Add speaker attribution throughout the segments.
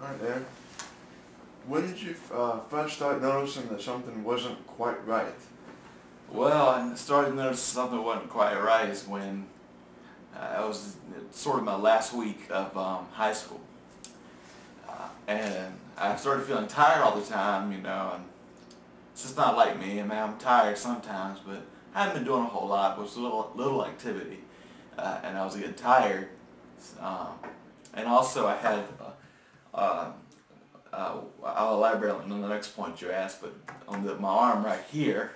Speaker 1: Alright, and when did you first start noticing that something wasn't quite right?
Speaker 2: Well, I started to notice something wasn't quite right is when I was sort of my last week of high school. And I started feeling tired all the time, and it's just not like me. I mean, I'm tired sometimes, but I haven't been doing a whole lot, but it's a little activity. And I was getting tired. Um, and also I had, I'll elaborate on the next point you asked, but on my arm right here,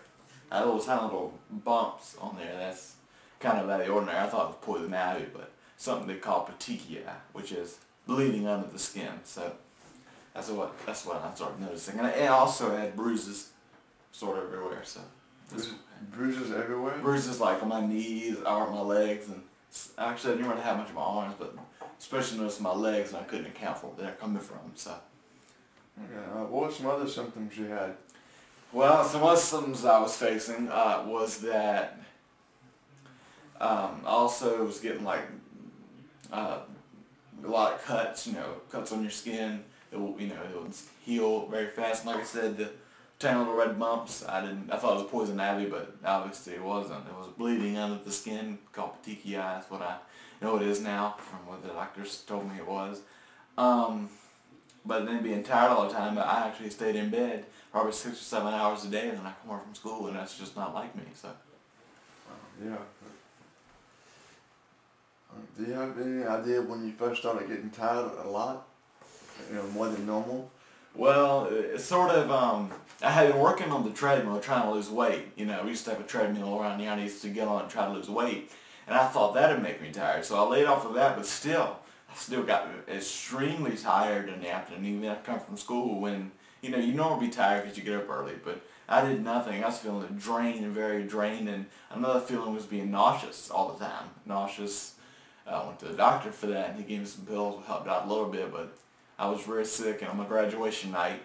Speaker 2: I had tiny little bumps on there. That's kind of out of the ordinary. I thought it was poison ivy, but something they call petechiae, which is bleeding under the skin. So that's what I started noticing. And I also had bruises sort of everywhere. So
Speaker 1: Bruises everywhere?
Speaker 2: bruises like on my knees, or my legs, and actually I didn't really have much of my arms, but especially noticed my legs, and I couldn't account for where they're coming from. So.
Speaker 1: Okay, what were some other symptoms you had?
Speaker 2: Well, some other symptoms I was facing was that I also was getting like a lot of cuts, cuts on your skin. It would heal very fast. And like I said, the tiny little red bumps, I thought it was poison ivy, but obviously it wasn't. It was bleeding under the skin, called petechiae. That's what I know it is now from what the doctors told me it was. But then being tired all the time, I actually stayed in bed probably 6 or 7 hours a day, and then I come home from school, and that's just not like me. So.
Speaker 1: Yeah. Do you have any idea when you first started getting tired a lot? More than normal?
Speaker 2: Well, it's sort of, I had been working on the treadmill trying to lose weight. We used to have a treadmill around here, and I used to get on it and try to lose weight. And I thought that would make me tired, so I laid off of that, but still, I still got extremely tired in the afternoon, even after I come from school when, you normally be tired because you get up early, but I did nothing. I was feeling drained and very drained, and another feeling was being nauseous all the time. Nauseous. I went to the doctor for that, and he gave me some pills, helped out a little bit, but I was very sick. And on my graduation night,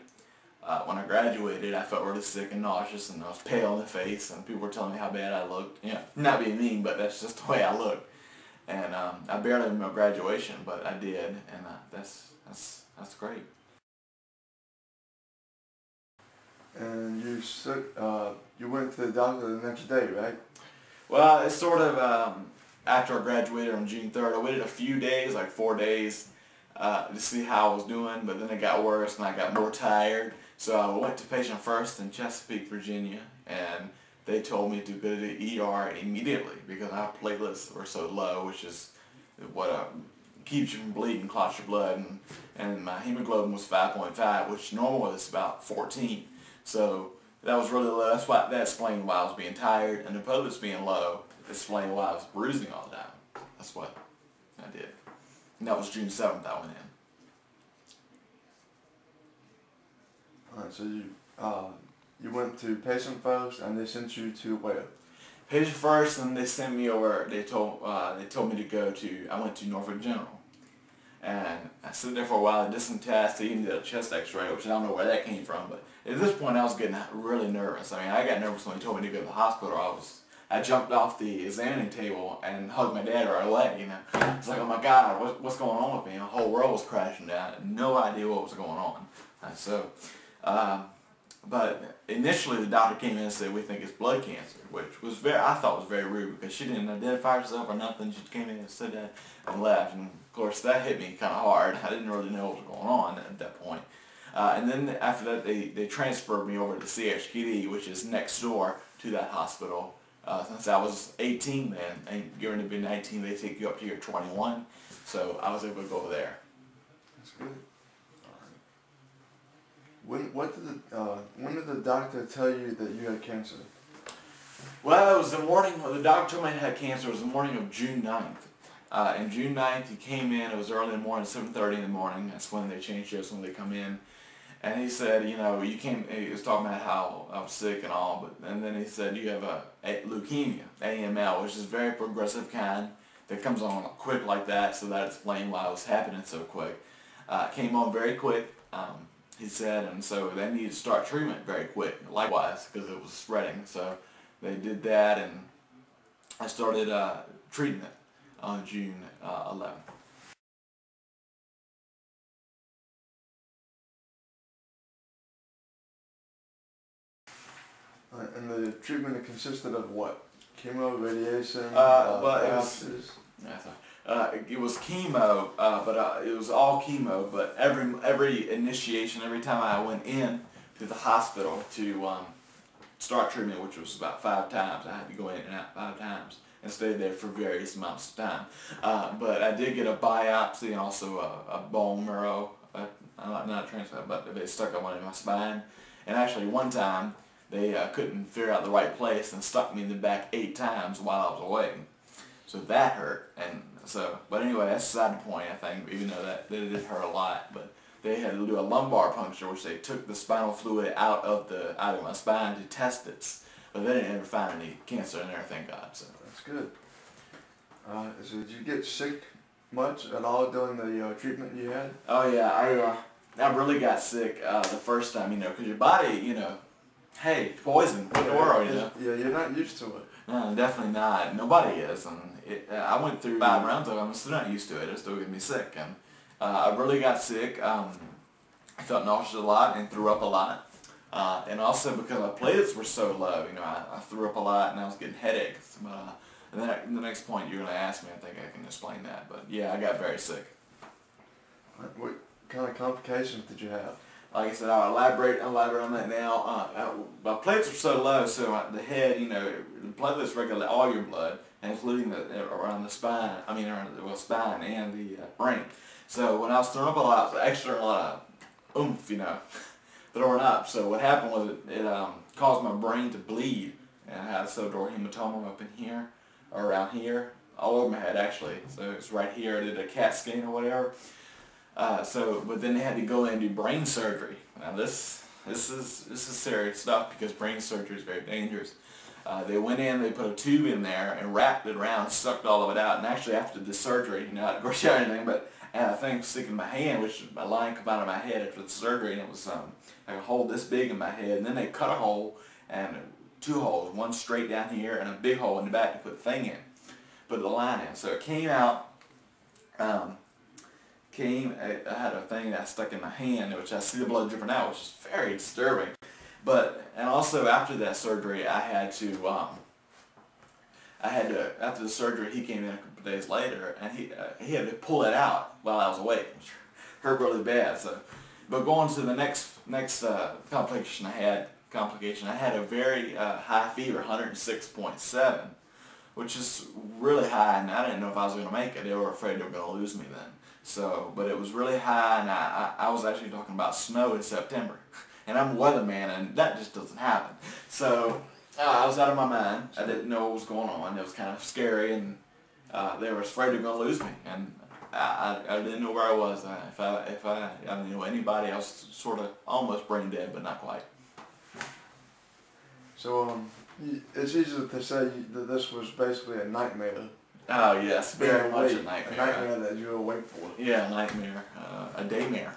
Speaker 2: when I graduated, I felt really sick and nauseous, and I was pale in the face, and people were telling me how bad I looked. Not being mean, but that's just the way I looked. And I barely made my graduation, but I did, and that's great.
Speaker 1: And you went to the doctor the next day, right?
Speaker 2: Well, it's sort of after I graduated on June 3rd. I waited a few days, like 4 days, to see how I was doing, but then it got worse and I got more tired. So I went to Patient First in Chesapeake, Virginia, and they told me to go to the ER immediately because our platelets were so low, which is what keeps you from bleeding, clots your blood, and my hemoglobin was 5.5, which normal is about 14. So that was really low. That explained why I was being tired, and the platelets being low explained why I was bruising all the time. That's what I did. And that was June 7th I went in.
Speaker 1: Alright, so you went to Patient First, and they sent you to where?
Speaker 2: Patient First, and they sent me over. They told me to go to. I went to Norfolk General, and I stood there for a while. I did some tests. They even did a chest X-ray, which I don't know where that came from. But at this point, I was getting really nervous. I mean, I got nervous when they told me to go to the hospital. I jumped off the examining table and hugged my dad right away. It's like, oh my God, what's going on with me? The whole world was crashing down. I had no idea what was going on. But initially the doctor came in and said, we think it's blood cancer, which I thought was very rude because she didn't identify herself or nothing. She came in and said that and left. And of course that hit me kind of hard. I didn't really know what was going on at that point. And then after that they transferred me over to CHKD, which is next door to that hospital. Since I was 18 then, and given to be 19, they take you up to your 21. So I was able to go over there.
Speaker 1: That's good. When did the doctor tell you that you had cancer?
Speaker 2: Well, it was the morning, the doctor told me I had cancer. It was the morning of June 9th. And June 9th, he came in. It was early in the morning, 7:30 in the morning. That's when they change shifts, when they come in. And he said, he was talking about how I was sick and all, and then he said, you have a leukemia, AML, which is a very progressive kind that comes on quick like that, so that explained why it was happening so quick. Came on very quick, he said, and so they needed to start treatment very quick, likewise, because it was spreading. So they did that, and I started treating it on June 11th.
Speaker 1: And the treatment consisted of what? Chemo, radiation,
Speaker 2: Well,
Speaker 1: biopsies?
Speaker 2: it was chemo, but it was all chemo. But every initiation, every time I went in to the hospital to start treatment, which was about 5 times, I had to go in and out 5 times and stay there for various amounts of time. But I did get a biopsy and also a bone marrow, not a transplant, but they stuck one in my spine. And actually one time they couldn't figure out the right place and stuck me in the back 8 times while I was away. So that hurt. And so, but anyway, that's beside the point, I think, even though that did hurt a lot. But they had to do a lumbar puncture, which they took the spinal fluid out of my spine to test it. But they didn't ever find any cancer in there, thank God. So
Speaker 1: that's good. So did you get sick much at all during the treatment you had?
Speaker 2: Oh yeah, I really got sick the first time, because your body, hey, poison in the world,
Speaker 1: Yeah, you're not used to it.
Speaker 2: No, definitely not. Nobody is, and I went through 5 rounds of it. I'm still not used to it. It still gets me sick, and I really got sick. I felt nauseous a lot and threw up a lot, and also because my platelets were so low, I threw up a lot and I was getting headaches. But and then the next point you're going to ask me, I think I can explain that. But yeah, I got very sick.
Speaker 1: What kind of complications did you have?
Speaker 2: Like I said, I'll elaborate on that now. My platelets were so low, so the head, the platelets regulate all your blood, including around the spine, around the spine and the brain. So when I was throwing up a lot, a lot of oomph, throwing up. So what happened was it caused my brain to bleed, and I had a subdural hematoma up in here, or around here, all over my head actually. So it's right here. I did a CAT scan or whatever. But then they had to go in and do brain surgery. Now this is serious stuff because brain surgery is very dangerous. They went in, they put a tube in there and wrapped it around, sucked all of it out. And actually after the surgery, of course, I anything, but I had a thing sticking in my hand, which a line come out of my head after the surgery, and it was like a hole this big in my head. And then they cut a hole and 2 holes, one straight down here and a big hole in the back to put the thing in, put the line in. So it came out. I had a thing that stuck in my hand, which I see the blood dripping out, which is very disturbing. And also after that surgery, after the surgery, he came in a couple of days later, and he had to pull it out while I was awake, which hurt really bad. So, but going to the next complication I had a very high fever, 106.7, which is really high, and I didn't know if I was going to make it. They were afraid they were going to lose me then. So, but it was really high, and I was actually talking about snow in September. And I'm a weatherman, and that just doesn't happen. So, I was out of my mind. I didn't know what was going on. It was kind of scary, and they were afraid they were going to lose me. And I didn't know where I was. If I didn't know anybody, I was sort of almost brain dead, but not quite.
Speaker 1: So, it's easy to say that this was basically a nightmare.
Speaker 2: Oh yes, very much a nightmare.
Speaker 1: A nightmare that you were awake for.
Speaker 2: Yeah, a nightmare. A daymare.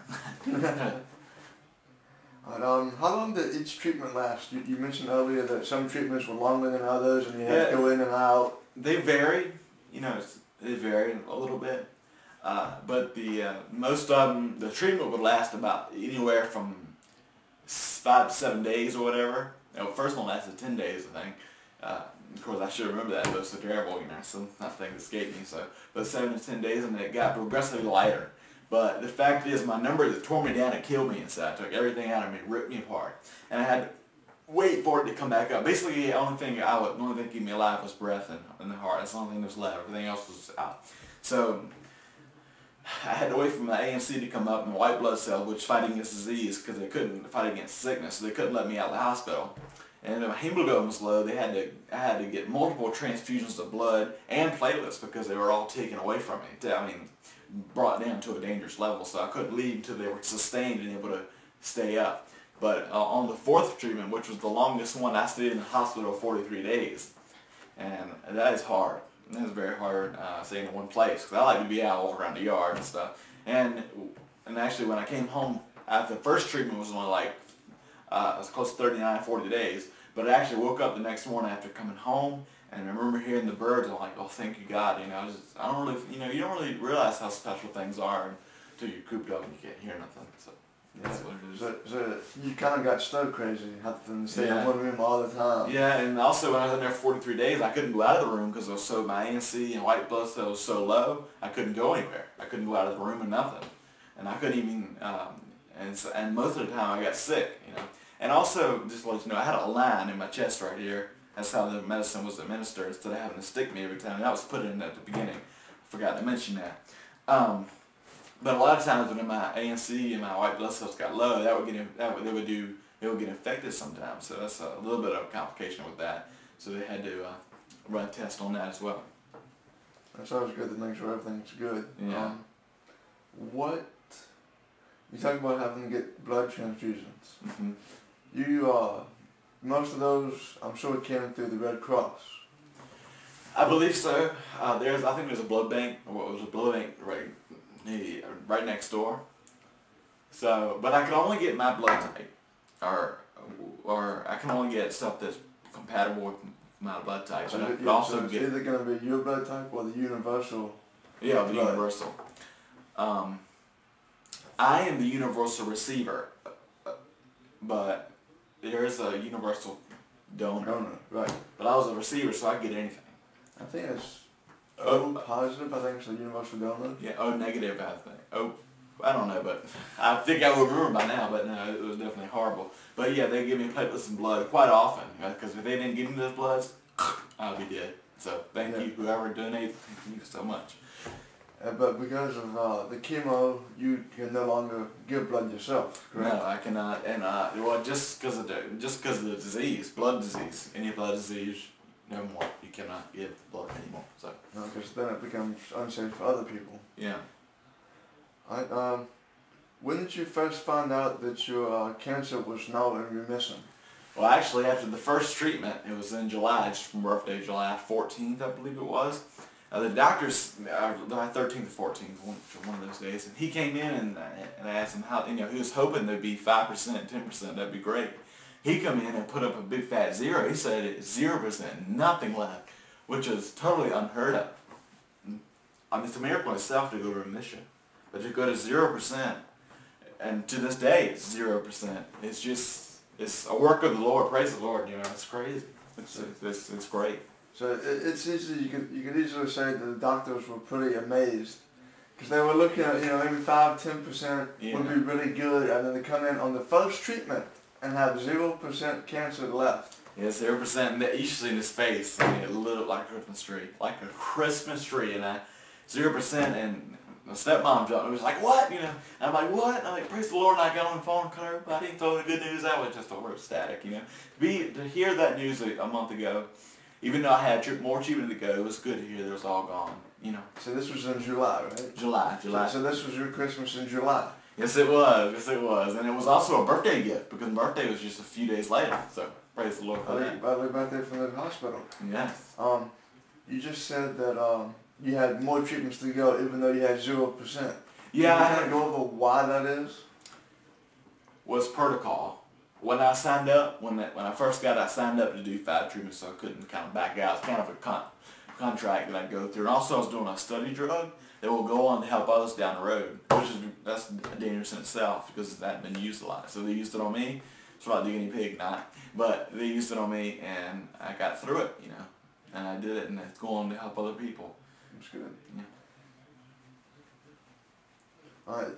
Speaker 1: How long did each treatment last? You mentioned earlier that some treatments were longer than others, and you had to go in and out.
Speaker 2: They vary. They vary a little bit. But most of them, the treatment would last about anywhere from 5 to 7 days or whatever. The first one lasted 10 days, I think. Of course, I should remember that, but it's so terrible, some things escaped me. So, but 7 to 10 days, and it got progressively lighter. But the fact is, my numbers, it tore me down, it killed me inside. It took everything out of me, ripped me apart, and I had to wait for it to come back up. Basically, the only thing keeping me alive was breath and the heart. That's the only thing that was left. Everything else was out. So I had to wait for my AMC to come up and white blood cells, which fight against disease, because they couldn't fight against sickness, so they couldn't let me out of the hospital. And my hemoglobin was low. I had to get multiple transfusions of blood and platelets because they were all taken away from me. Brought down to a dangerous level, so I couldn't leave until they were sustained and able to stay up. But on the 4th treatment, which was the longest one, I stayed in the hospital 43 days. And that is hard. That is very hard staying in one place, because I like to be out all around the yard and stuff. And actually, when I came home after the first treatment was only like, it was close to 39, 40 days. But I actually woke up the next morning after coming home, and I remember hearing the birds. I'm like, oh, thank you, God. I don't really, you don't really realize how special things are until you're cooped up and you can't hear nothing. So. That's what it is.
Speaker 1: So you kind of got stir crazy, having to stay in one room all the time.
Speaker 2: Yeah, and also when I was in there 43 days, I couldn't go out of the room because my ANC and white blood cell was so low, I couldn't go anywhere. I couldn't go out of the room or nothing. And I couldn't even, and most of the time I got sick, you know. And also, just to let you know, I had a line in my chest right here. That's how the medicine was administered instead of having to stick me every time. And that was put in at the beginning. I forgot to mention that. But a lot of times when my ANC and my white blood cells got low, it would get infected sometimes. So that's a little bit of a complication with that. So they had to run a test on that as well.
Speaker 1: That's always good to make sure everything's good.
Speaker 2: Yeah.
Speaker 1: You talk about having to get blood transfusions.
Speaker 2: Mm-hmm.
Speaker 1: Most of those, I'm sure, came through the Red Cross.
Speaker 2: I believe so. I think there's a blood bank, right next door. So, but I can only get my blood type, or I can only get stuff that's compatible with my blood type.
Speaker 1: So,
Speaker 2: but I could also
Speaker 1: so it's
Speaker 2: get
Speaker 1: either going to be your blood type or the universal.
Speaker 2: Yeah, the universal. I am the universal receiver, but there is a universal donor.
Speaker 1: Right.
Speaker 2: But I was a receiver, so I could get anything.
Speaker 1: I think it's O positive. I think it's a universal donor.
Speaker 2: Yeah, O negative, I think. I don't know, but I think I would remember by now, but no, it was definitely horrible. But yeah, they give me platelets and blood quite often, because if they didn't give me those bloods, I'd be dead. So thank you, whoever donated, thank you so much.
Speaker 1: But because of the chemo, you can no longer give blood yourself, correct?
Speaker 2: No, I cannot. And well, just because of the disease, blood disease, any blood disease, no more. You cannot give blood anymore. So.
Speaker 1: No, because then it becomes unsafe for other people.
Speaker 2: Yeah.
Speaker 1: When did you first find out that your cancer was now in remission?
Speaker 2: Well, actually, after the first treatment, it was in July, just from birthday, July 14th, I believe it was. The doctors, July 13th or 14th, one of those days, and he came in and I asked him how, he was hoping there'd be 5%, 10%, that'd be great. He come in and put up a big fat 0. He said it's 0%, nothing left, which is totally unheard of. I mean, it's a miracle in itself to go to remission, but to go to 0%, and to this day it's 0%. It's a work of the Lord. Praise the Lord. It's crazy. It's great.
Speaker 1: So it's easy. You could easily say that the doctors were pretty amazed because they were looking at maybe 5-10% would be really good, and then they come in on the first treatment and have 0% cancer left.
Speaker 2: Yeah, 0%. And you should see in his face. It lit up like a Christmas tree, and 0%. And my stepmom jumped. It was like, what? And I'm like, what? And I'm like, praise the Lord. And I got on the phone and called everybody and told the good news. I was just over ecstatic. To hear that news a month ago. Even though I had more treatment to go, it was good to hear that it was all gone,
Speaker 1: So this was in July, right?
Speaker 2: July.
Speaker 1: So this was your Christmas in July?
Speaker 2: Yes, it was. And it was also a birthday gift, because my birthday was just a few days later. So, praise the Lord for that.
Speaker 1: Early birthday from the hospital.
Speaker 2: Yes.
Speaker 1: You just said that you had more treatments to go, even though you had 0%.
Speaker 2: Yeah.
Speaker 1: Can you kind of go over why that is?
Speaker 2: Was protocol. When I signed up, when I first got it, I signed up to do 5 treatments, so I couldn't kind of back out. It's kind of a contract that I go through. And also I was doing a study drug that will go on to help others down the road, that's dangerous in itself because that had been used a lot. So they used it on me. It's like the guinea pig, but they used it on me, and I got through it, and I did it, and it's going on to help other people.
Speaker 1: That's good.
Speaker 2: Yeah.
Speaker 1: All right.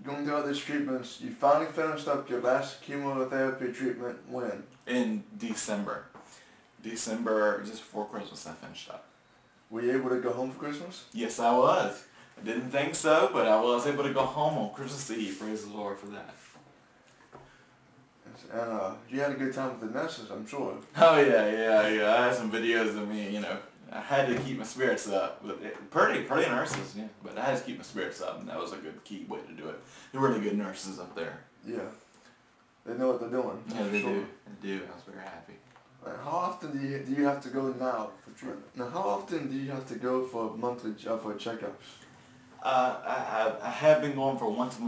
Speaker 1: Going through all these treatments, you finally finished up your last chemotherapy treatment when?
Speaker 2: In December. December, just before Christmas, I finished up.
Speaker 1: Were you able to go home for Christmas?
Speaker 2: Yes, I was. I didn't think so, but I was able to go home on Christmas Eve. Praise the Lord for that.
Speaker 1: And you had a good time with the nurses, I'm sure.
Speaker 2: Oh, yeah. I had some videos of me, I had to keep my spirits up. Pretty nurses, yeah. But I had to keep my spirits up, and that was a good key way to do it. They're really good nurses up there.
Speaker 1: Yeah. They know what they're doing.
Speaker 2: Yeah, they do. They do. I was very happy.
Speaker 1: How often do you have to go now for treatment? Now, how often do you have to go for monthly checkups?
Speaker 2: I have been going for once a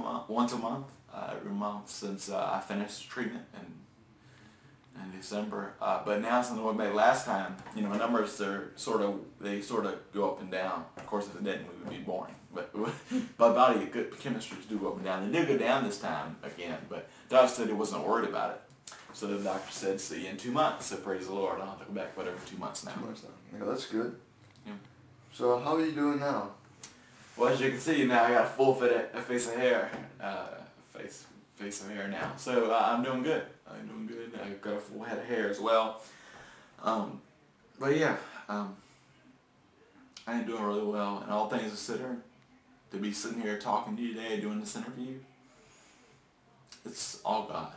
Speaker 2: month, every month since I finished treatment, in December. But now since I went back last time, you know, my numbers they sort of go up and down. Of course, if it didn't, we would be boring. But my body, good chemistries do go up and down. They did go down this time again, but the doctor said he wasn't worried about it. So the doctor said, "See you in 2 months." So praise the Lord, I'll have to go back whatever 2 months now.
Speaker 1: 2 months now. Yeah, that's good.
Speaker 2: Yeah.
Speaker 1: So how are you doing now?
Speaker 2: Well, as you can see now, I got a full face of hair, face of hair now. So I'm doing good. I'm doing good. I've got a full head of hair as well. But yeah, I am doing really well. And all things considered, to be sitting here talking to you today, doing this interview, it's all God.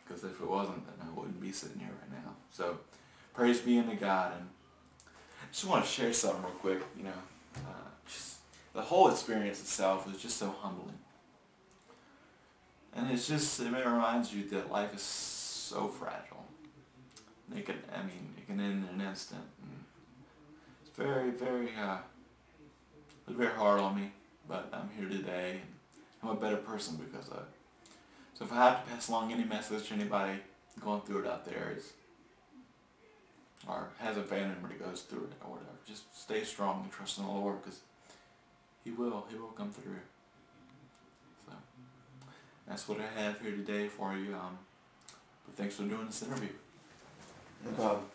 Speaker 2: Because if it wasn't, then I wouldn't be sitting here right now. So praise be unto God. And I just want to share something real quick. You know, just the whole experience itself was just so humbling. And it's just, it reminds you that life is so fragile. It can end in an instant. And it's very, very, it was very hard on me, but I'm here today, and I'm a better person because of it. So if I have to pass along any message to anybody going through it out there, or has a family member that goes through it or whatever, just stay strong and trust in the Lord, because He will come through. So that's what I have here today for you. But thanks for doing this interview.
Speaker 1: No problem.